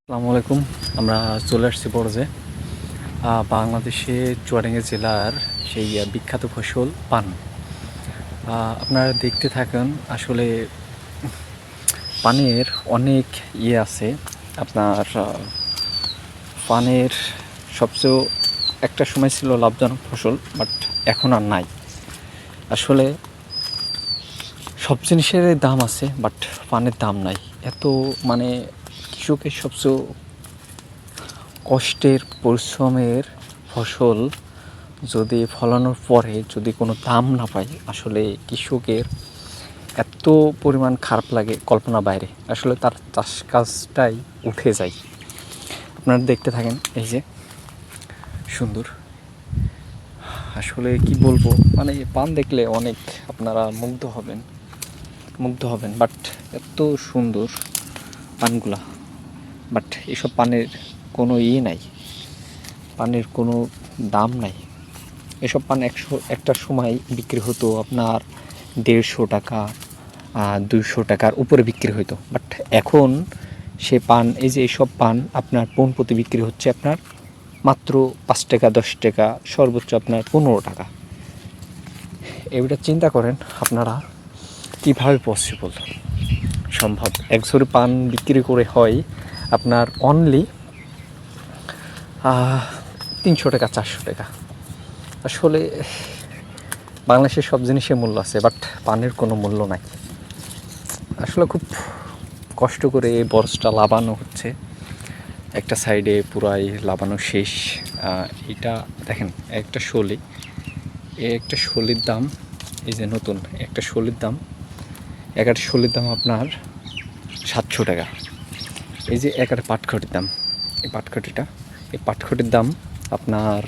আসসালামু আলাইকুম। আমরা চলে আসছি পরজে বাংলাদেশে চুয়াডাঙ্গা জেলার সেই বিখ্যাত ফসল পান। আপনারা দেখতে থাকেন। আসলে পানের অনেক আছে আপনার। পানের সবচেয়ে একটা সময় ছিল লাভজনক ফসল, বাট এখন আর নাই। আসলে সব জিনিসের দাম আছে, বাট পানের দাম নাই। এত মানে কৃষকের সবচেয়ে কষ্টের পরিশ্রমের ফসল যদি ফলানোর পরে যদি কোনো দাম না পায়, আসলে কৃষকের এত পরিমাণ খারাপ লাগে কল্পনা বাইরে। আসলে তার চাষ কাজটাই উঠে যায়। আপনারা দেখতে থাকেন, এই যে সুন্দর। আসলে কি বলবো, মানে পান দেখলে অনেক আপনারা মুগ্ধ হবেন। বাট এত সুন্দর পানগুলা, বাট এসব পানের কোনো নাই, পানের কোনো দাম নাই। এসব পান একটা সময় বিক্রি হতো আপনার 150 টাকা, 200 টাকার উপরে বিক্রি হতো। বাট এখন সে পান, এই যে এইসব পান আপনার পণ প্রতি বিক্রি হচ্ছে আপনার মাত্র 5 টাকা, 10 টাকা, সর্বোচ্চ আপনার 15 টাকা। এইটা চিন্তা করেন আপনারা, কীভাবে সম্ভব। এক ঝুড়ি পান বিক্রি করে হয় আপনার অনলি 300 টাকা, 400 টাকা। আসলে বাংলাদেশের সব জিনিসের মূল্য আছে, বাট পানের কোনো মূল্য নাই। আসলে খুব কষ্ট করে এই বরজটা লাগানো হচ্ছে। একটা সাইডে পুরাই লাগানো শেষ। এটা দেখেন, একটা শলি, একটা শলির দাম, এই যে নতুন একটা শলির দাম, একটা শলির দাম আপনার 700 টাকা। এই যে একটা পাটখটির দাম, এই পাটখটির দাম আপনার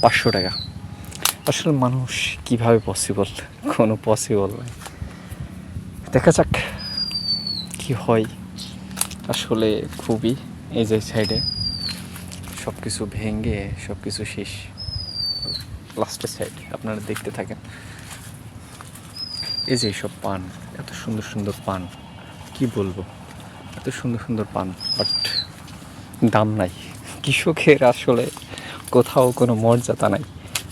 500 টাকা। আসলে মানুষ কীভাবে কোনো পসিবল নয়। দেখা যাক কি হয়। আসলে খুবই, এই যে সাইডে সব কিছু ভেঙে সব কিছু শেষ। লাস্টের সাইডে আপনারা দেখতে থাকেন, এই যে সব পান, এত সুন্দর সুন্দর পান, কি বলবো, এত সুন্দর সুন্দর পান, বাট দাম নাই। কৃষকের আসলে কোথাও কোনো মর্যাদা নাই,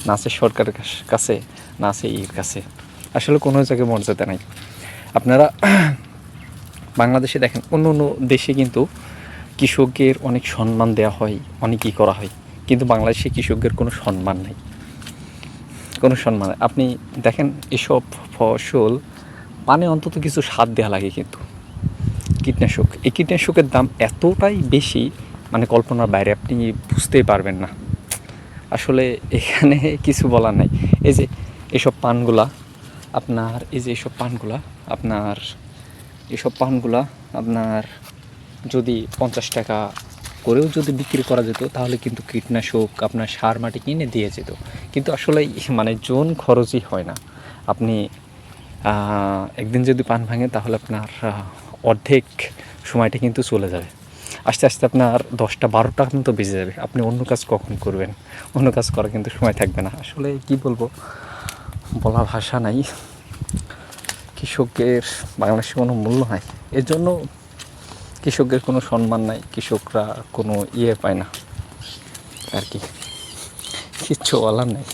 না আছে সরকারের কাছে, না আছে এর কাছে। আসলে কোনো জায়গায় মর্যাদা নাই। আপনারা বাংলাদেশে দেখেন, অন্য অন্য দেশে কিন্তু কৃষকের অনেক সম্মান দেওয়া হয়, অনেকই করা হয়, কিন্তু বাংলাদেশে কৃষকদের কোনো সম্মান নেই, কোনো সম্মান। আপনি দেখেন এসব ফসল পানে অন্তত কিছু স্বাদ দেওয়া লাগে, কিন্তু এই কীটনাশকের দাম এতটাই বেশি, মানে কল্পনার বাইরে, আপনি বুঝতেই পারবেন না। আসলে এখানে কিছু বলার নাই। এই যে এসব পানগুলা আপনার, এসব পানগুলা আপনার যদি 50 টাকা করেও যদি বিক্রি করা যেত, তাহলে কিন্তু কীটনাশক আপনার সার মাটি কিনে দিয়ে যেত। কিন্তু আসলে মানে জোন খরচই হয় না। আপনি একদিন যদি পান ভাঙে, তাহলে আপনার অর্ধেক সময়টা কিন্তু চলে যাবে। আস্তে আস্তে আপনার 10টা-12টা কিন্তু বেজে যাবে। আপনি অন্য কাজ কখন করবেন? অন্য কাজ করার কিন্তু সময় থাকবে না। আসলে কি বলবো, বলা ভাষা নাই। কৃষকের বাংলাদেশে কোনো মূল্য নাই, এর জন্য কৃষকের কোনো সম্মান নাই, কৃষকরা কোনো পায় না আর কি, কিচ্ছু বলার নেই।